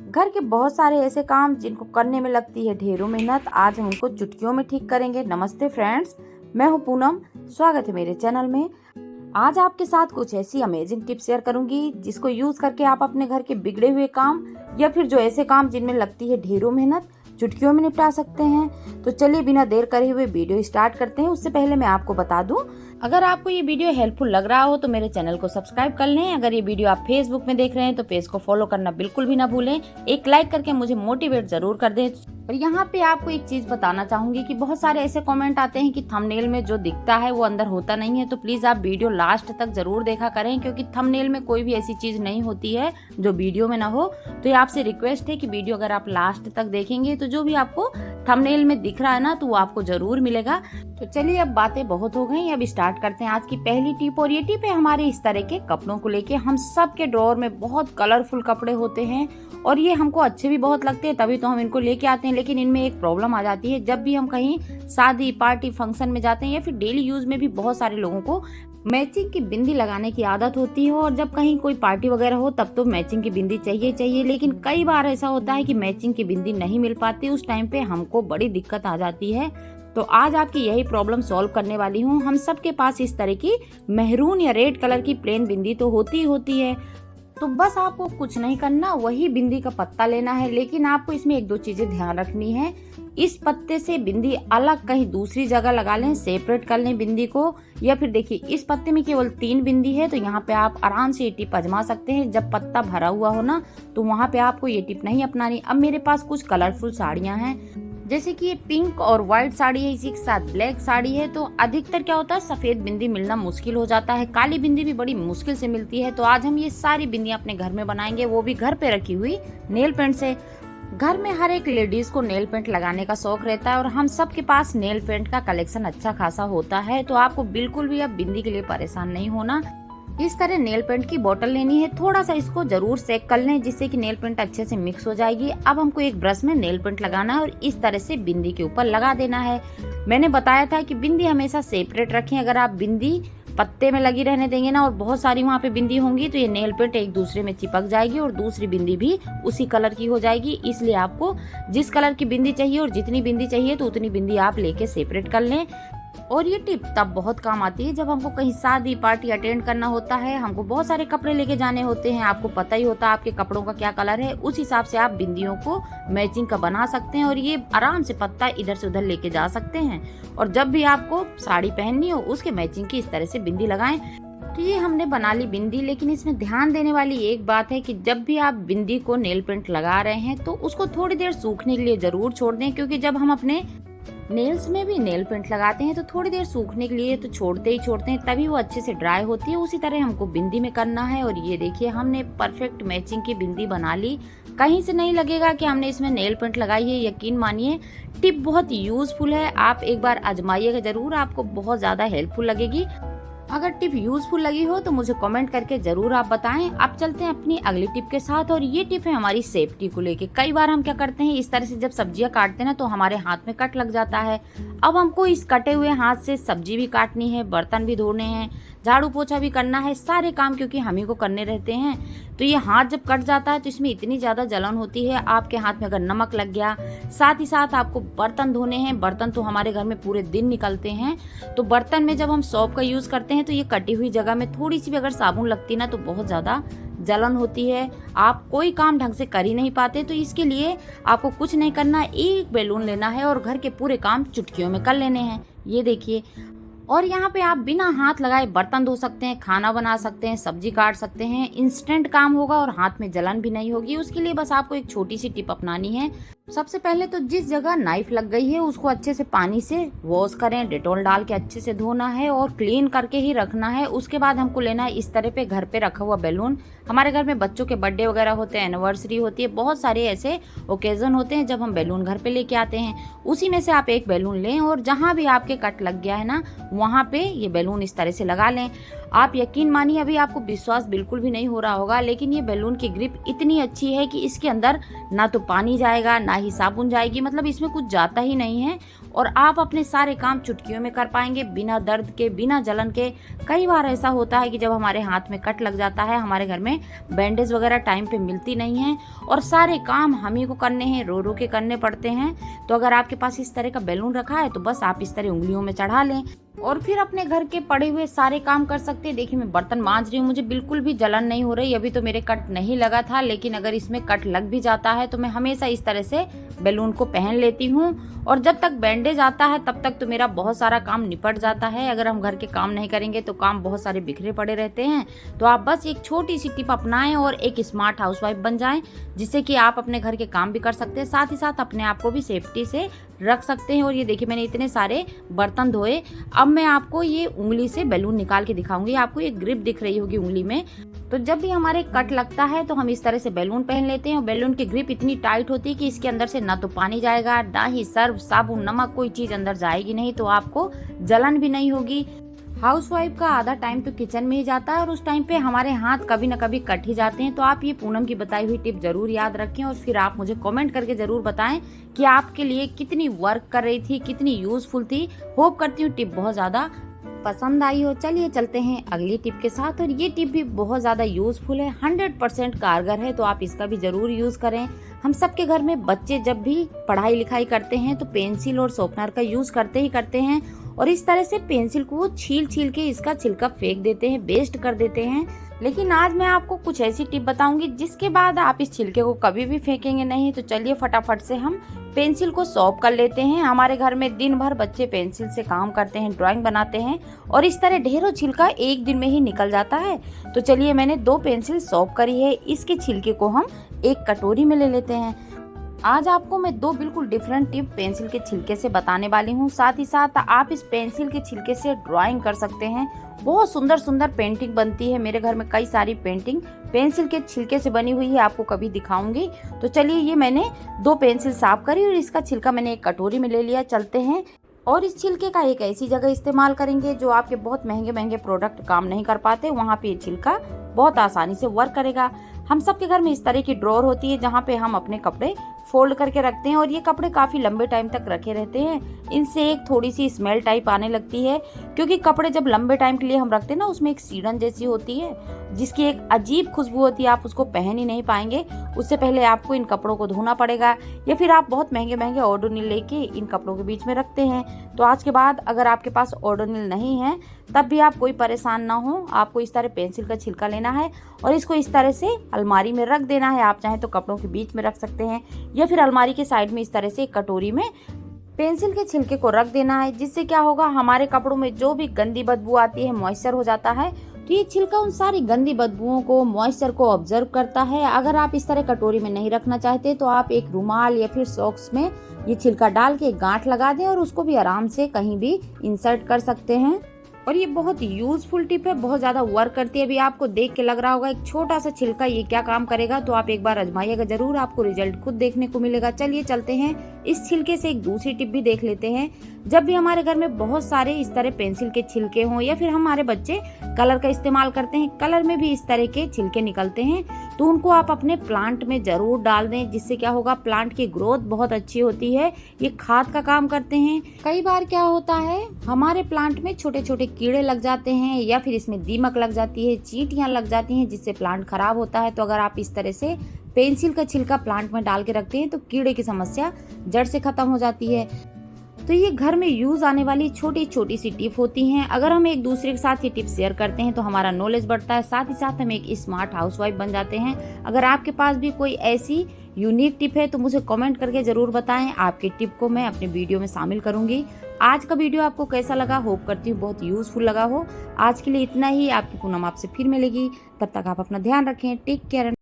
घर के बहुत सारे ऐसे काम जिनको करने में लगती है ढेरों मेहनत, आज हम उनको चुटकियों में ठीक करेंगे। नमस्ते फ्रेंड्स, मैं हूं पूनम, स्वागत है मेरे चैनल में। आज आपके साथ कुछ ऐसी अमेजिंग टिप्स शेयर करूंगी जिसको यूज करके आप अपने घर के बिगड़े हुए काम या फिर जो ऐसे काम जिनमें लगती है ढेरों मेहनत, चुटकियों में निपटा सकते हैं। तो चलिए बिना देर करे हुए वीडियो स्टार्ट करते हैं। उससे पहले मैं आपको बता दूं, अगर आपको ये वीडियो हेल्पफुल लग रहा हो तो मेरे चैनल को सब्सक्राइब कर लें। अगर ये वीडियो आप फेसबुक में देख रहे हैं तो पेज को फॉलो करना बिल्कुल भी ना भूलें। एक लाइक करके मुझे मोटिवेट जरूर कर दें। और यहाँ पे आपको एक चीज बताना चाहूंगी कि बहुत सारे ऐसे कमेंट आते हैं कि थंबनेल में जो दिखता है वो अंदर होता नहीं है। तो प्लीज आप वीडियो लास्ट तक जरूर देखा करें, क्योंकि थंबनेल में कोई भी ऐसी चीज नहीं होती है जो वीडियो में ना हो। तो ये आपसे रिक्वेस्ट है कि वीडियो अगर आप लास्ट तक देखेंगे तो जो भी आपको थंबनेल में दिख रहा है ना, तो वो आपको जरूर मिलेगा। तो चलिए अब बातें बहुत हो गई, अब स्टार्ट करते हैं आज की पहली टिप। और ये टिप है हमारे इस तरह के कपड़ों को लेके। हम सब के ड्रॉअर में बहुत कलरफुल कपड़े होते हैं और ये हमको अच्छे भी बहुत लगते हैं, तभी तो हम इनको लेके आते हैं। लेकिन इनमें एक प्रॉब्लम आ जाती है, जब भी हम कहीं शादी पार्टी फंक्शन में जाते हैं या फिर डेली यूज में भी बहुत सारे लोगों को मैचिंग की बिंदी लगाने की आदत होती है। और जब कहीं कोई पार्टी वगैरह हो तब तो मैचिंग की बिंदी चाहिए। लेकिन कई बार ऐसा होता है कि मैचिंग की बिंदी नहीं मिल पाती, उस टाइम पे हमको बड़ी दिक्कत आ जाती है। तो आज आपकी यही प्रॉब्लम सॉल्व करने वाली हूँ। हम सबके पास इस तरह की मेहरून या रेड कलर की प्लेन बिंदी तो होती है। तो बस आपको कुछ नहीं करना, वही बिंदी का पत्ता लेना है। लेकिन आपको इसमें एक दो चीजें ध्यान रखनी है। इस पत्ते से बिंदी अलग कहीं दूसरी जगह लगा लें, सेपरेट कर लें बिंदी को। या फिर देखिए, इस पत्ते में केवल 3 बिंदी है, तो यहाँ पे आप आराम से ये टिप आजमा सकते हैं। जब पत्ता भरा हुआ हो ना, तो वहाँ पे आपको ये टिप नहीं अपनानी। अब मेरे पास कुछ कलरफुल साड़ियाँ हैं, जैसे कि ये पिंक और व्हाइट साड़ी है, इसी के साथ ब्लैक साड़ी है। तो अधिकतर क्या होता है, सफेद बिंदी मिलना मुश्किल हो जाता है, काली बिंदी भी बड़ी मुश्किल से मिलती है। तो आज हम ये सारी बिंदियां अपने घर में बनाएंगे, वो भी घर पे रखी हुई नेल पेंट से। घर में हर एक लेडीज को नेल पेंट लगाने का शौक रहता है और हम सब के पास नेल पेंट का कलेक्शन अच्छा खासा होता है। तो आपको बिल्कुल भी अब बिंदी के लिए परेशान नहीं होना। इस तरह नेल पेंट की बोतल लेनी है, थोड़ा सा इसको जरूर सेक कर लें, जिससे कि नेल पेंट अच्छे से मिक्स हो जाएगी। अब हमको एक ब्रश में नेल पेंट लगाना है और इस तरह से बिंदी के ऊपर लगा देना है। मैंने बताया था कि बिंदी हमेशा सेपरेट रखें। अगर आप बिंदी पत्ते में लगी रहने देंगे ना और बहुत सारी वहाँ पे बिंदी होंगी, तो ये नेल पेंट एक दूसरे में चिपक जाएगी और दूसरी बिंदी भी उसी कलर की हो जाएगी। इसलिए आपको जिस कलर की बिंदी चाहिए और जितनी बिंदी चाहिए तो उतनी बिंदी आप लेके सेपरेट कर लें। और ये टिप तब बहुत काम आती है जब हमको कहीं शादी पार्टी अटेंड करना होता है, हमको बहुत सारे कपड़े लेके जाने होते हैं। आपको पता ही होता है आपके कपड़ों का क्या कलर है, उस हिसाब से आप बिंदियों को मैचिंग का बना सकते हैं और ये आराम से पत्ता इधर से उधर लेके जा सकते हैं। और जब भी आपको साड़ी पहननी हो, उसके मैचिंग की इस तरह से बिंदी लगाएं। तो ये हमने बना ली बिंदी। लेकिन इसमें ध्यान देने वाली एक बात है कि जब भी आप बिंदी को नेल पेंट लगा रहे हैं तो उसको थोड़ी देर सूखने के लिए जरूर छोड़ दें, क्योंकि जब हम अपने नेल्स में भी नेल पेंट लगाते हैं तो थोड़ी देर सूखने के लिए तो छोड़ते हैं, तभी वो अच्छे से ड्राई होती है। उसी तरह हमको बिंदी में करना है। और ये देखिए, हमने परफेक्ट मैचिंग की बिंदी बना ली। कहीं से नहीं लगेगा कि हमने इसमें नेल पेंट लगाई है। यकीन मानिए, टिप बहुत यूजफुल है, आप एक बार आजमाइएगा जरूर, आपको बहुत ज्यादा हेल्पफुल लगेगी। अगर टिप यूजफुल लगी हो तो मुझे कमेंट करके जरूर आप बताएं। अब चलते हैं अपनी अगली टिप के साथ। और ये टिप है हमारी सेफ्टी को लेके। कई बार हम क्या करते हैं, इस तरह से जब सब्जियां काटते हैं ना, तो हमारे हाथ में कट लग जाता है। अब हमको इस कटे हुए हाथ से सब्जी भी काटनी है, बर्तन भी धोने हैं, झाड़ू पोछा भी करना है, सारे काम क्योंकि हम ही को करने रहते हैं। तो ये हाथ जब कट जाता है तो इसमें इतनी ज्यादा जलन होती है। आपके हाथ में अगर नमक लग गया, साथ ही साथ आपको बर्तन धोने हैं, बर्तन तो हमारे घर में पूरे दिन निकलते हैं। तो बर्तन में जब हम सोप का यूज करते हैं तो ये कटी हुई जगह में थोड़ी सी भी अगर साबुन लगती ना, तो बहुत ज्यादा जलन होती है, आप कोई काम ढंग से कर ही नहीं पाते। तो इसके लिए आपको कुछ नहीं करना, एक बैलून लेना है और घर के पूरे काम चुटकियों में कर लेने हैं। ये देखिए, और यहाँ पे आप बिना हाथ लगाए बर्तन धो सकते हैं, खाना बना सकते हैं, सब्जी काट सकते हैं। इंस्टेंट काम होगा और हाथ में जलन भी नहीं होगी। उसके लिए बस आपको एक छोटी सी टिप अपनानी है। सबसे पहले तो जिस जगह नाइफ लग गई है उसको अच्छे से पानी से वॉश करें, डेटॉल डाल के अच्छे से धोना है और क्लीन करके ही रखना है। उसके बाद हमको लेना है इस तरह पे घर पे रखा हुआ बैलून। हमारे घर में बच्चों के बर्थडे वगैरह होते हैं, एनिवर्सरी होती है, बहुत सारे ऐसे ओकेजन होते हैं जब हम बैलून घर पे लेके आते हैं। उसी में से आप एक बैलून लें और जहाँ भी आपके कट लग गया है ना, वहाँ पे ये बैलून इस तरह से लगा लें। आप यकीन मानिए, अभी आपको विश्वास बिल्कुल भी नहीं हो रहा होगा, लेकिन ये बैलून की ग्रिप इतनी अच्छी है कि इसके अंदर ना तो पानी जाएगा ना ही साबुन जाएगी, मतलब इसमें कुछ जाता ही नहीं है। और आप अपने सारे काम चुटकियों में कर पाएंगे, बिना दर्द के, बिना जलन के। कई बार ऐसा होता है कि जब हमारे हाथ में कट लग जाता है, हमारे घर में बैंडेज वगैरह टाइम पे मिलती नहीं है और सारे काम हम ही को करने हैं, रो रो के करने पड़ते हैं। तो अगर आपके पास इस तरह का बैलून रखा है तो बस आप इस तरह उंगलियों में चढ़ा लें और फिर अपने घर के पड़े हुए सारे काम कर सकते हैं। देखिए मैं बर्तन मांज रही हूँ, मुझे बिल्कुल भी जलन नहीं हो रही। अभी तो मेरे कट नहीं लगा था, लेकिन अगर इसमें कट लग भी जाता है तो मैं हमेशा इस तरह से बैलून को पहन लेती हूँ और जब तक बैंडेज आता है तब तक तो मेरा बहुत सारा काम निपट जाता है। अगर हम घर के काम नहीं करेंगे तो काम बहुत सारे बिखरे पड़े रहते हैं। तो आप बस एक छोटी सी टिप अपनाएं और एक स्मार्ट हाउसवाइफ बन जाएं, जिससे कि आप अपने घर के काम भी कर सकते हैं, साथ ही साथ अपने आप को भी सेफ्टी से रख सकते हैं। और ये देखिए मैंने इतने सारे बर्तन धोए। अब मैं आपको ये उंगली से बैलून निकाल के दिखाऊंगी। आपको एक ग्रिप दिख रही होगी उंगली में। तो जब भी हमारे कट लगता है तो हम इस तरह से बैलून पहन लेते हैं और बैलून की ग्रिप इतनी टाइट होती है कि इसके अंदर से ना तो पानी जाएगा, ना ही सर्फ, साबुन, नमक, कोई चीज अंदर जाएगी नहीं, तो आपको जलन भी नहीं होगी। हाउसवाइफ का आधा टाइम तो किचन में ही जाता है और उस टाइम पे हमारे हाथ कभी न कभी कट ही जाते हैं। तो आप ये पूनम की बताई हुई टिप जरूर याद रखें और फिर आप मुझे कमेंट करके जरूर बताएं कि आपके लिए कितनी वर्क कर रही थी, कितनी यूजफुल थी। होप करती हूँ टिप बहुत ज्यादा पसंद आई हो। चलिए चलते हैं अगली टिप के साथ। और ये टिप भी बहुत ज्यादा यूजफुल है, 100% कारगर है, तो आप इसका भी जरूर यूज करें। हम सबके घर में बच्चे जब भी पढ़ाई लिखाई करते हैं तो पेंसिल और शॉर्पनर का यूज करते ही करते हैं और इस तरह से पेंसिल को वो छील छील के इसका छिलका फेंक देते हैं, वेस्ट कर देते हैं। लेकिन आज मैं आपको कुछ ऐसी टिप बताऊंगी जिसके बाद आप इस छिलके को कभी भी फेंकेंगे नहीं। तो चलिए फटाफट से हम पेंसिल को सॉर्प कर लेते हैं। हमारे घर में दिन भर बच्चे पेंसिल से काम करते हैं, ड्राइंग बनाते हैं और इस तरह ढेरों छिलका एक दिन में ही निकल जाता है। तो चलिए मैंने 2 पेंसिल सॉर्प करी है, इसके छिलके को हम एक कटोरी में ले लेते हैं। आज आपको मैं 2 बिल्कुल डिफरेंट टिप पेंसिल के छिलके से बताने वाली हूँ। साथ ही साथ आप इस पेंसिल के छिलके से ड्राइंग कर सकते हैं, बहुत सुंदर सुंदर पेंटिंग बनती है। मेरे घर में कई सारी पेंटिंग पेंसिल के छिलके से बनी हुई है, आपको कभी दिखाऊंगी। तो चलिए ये मैंने 2 पेंसिल साफ करी और इसका छिलका मैंने एक कटोरी में ले लिया। चलते हैं और इस छिलके का एक ऐसी जगह इस्तेमाल करेंगे जो आपके बहुत महंगे महंगे प्रोडक्ट काम नहीं कर पाते, वहाँ पे ये छिलका बहुत आसानी से वर्क करेगा। हम सबके घर में इस तरह की ड्रॉर होती है जहाँ पे हम अपने कपड़े फोल्ड करके रखते हैं और ये कपड़े काफी लंबे टाइम तक रखे रहते हैं। इनसे एक थोड़ी सी स्मेल टाइप आने लगती है, क्योंकि कपड़े जब लंबे टाइम के लिए हम रखते हैं ना, उसमें एक सीड़न जैसी होती है जिसकी एक अजीब खुशबू होती है। आप उसको पहन ही नहीं पाएंगे। उससे पहले आपको इन कपड़ों को धोना पड़ेगा या फिर आप बहुत महंगे महंगे ओडोनिल लेके इन कपड़ों के बीच में रखते हैं। तो आज के बाद अगर आपके पास ओडोनिल नहीं है तब भी आप कोई परेशान ना हो। आपको इस तरह पेंसिल का छिलका लेना है और इसको इस तरह से अलमारी में रख देना है। आप चाहें तो कपड़ों के बीच में रख सकते हैं या फिर अलमारी के साइड में इस तरह से एक कटोरी में पेंसिल के छिलके को रख देना है। जिससे क्या होगा, हमारे कपड़ों में जो भी गंदी बदबू आती है, मॉइस्चर हो जाता है, तो ये छिलका उन सारी गंदी बदबुओं को, मॉइस्चर को ऑब्जर्व करता है। अगर आप इस तरह कटोरी में नहीं रखना चाहते तो आप एक रुमाल या फिर सॉक्स में ये छिलका डाल के गांठ लगा दें और उसको भी आराम से कहीं भी इंसर्ट कर सकते हैं। और ये बहुत यूजफुल टिप है, बहुत ज्यादा वर्क करती है। अभी आपको देख के लग रहा होगा एक छोटा सा छिलका ये क्या काम करेगा, तो आप एक बार आजमाइएगा जरूर, आपको रिजल्ट खुद देखने को मिलेगा। चलिए चलते हैं इस छिलके से एक दूसरी टिप भी देख लेते हैं। जब भी हमारे घर में बहुत सारे इस तरह पेंसिल के छिलके हों या फिर हमारे बच्चे कलर का इस्तेमाल करते हैं, कलर में भी इस तरह के छिलके निकलते हैं, तो उनको आप अपने प्लांट में जरूर डाल दें। जिससे क्या होगा, प्लांट की ग्रोथ बहुत अच्छी होती है। ये खाद का काम करते हैं। कई बार क्या होता है, हमारे प्लांट में छोटे छोटे कीड़े लग जाते हैं या फिर इसमें दीमक लग जाती है, चींटियां लग जाती हैं, जिससे प्लांट खराब होता है। तो अगर आप इस तरह से पेंसिल का छिलका प्लांट में डाल के रखते हैं तो कीड़े की समस्या जड़ से खत्म हो जाती है। तो ये घर में यूज आने वाली छोटी छोटी सी टिप होती हैं। अगर हम एक दूसरे के साथ ये टिप शेयर करते हैं तो हमारा नॉलेज बढ़ता है, साथ ही साथ हम एक स्मार्ट हाउसवाइफ बन जाते हैं। अगर आपके पास भी कोई ऐसी यूनिक टिप है तो मुझे कमेंट करके जरूर बताएं। आपकी टिप को मैं अपने वीडियो में शामिल करूंगी। आज का वीडियो आपको कैसा लगा, होप करती हूँ बहुत यूजफुल लगा हो। आज के लिए इतना ही। आपकी पूनम आपसे फिर मिलेगी, तब तक आप अपना ध्यान रखें। Take care.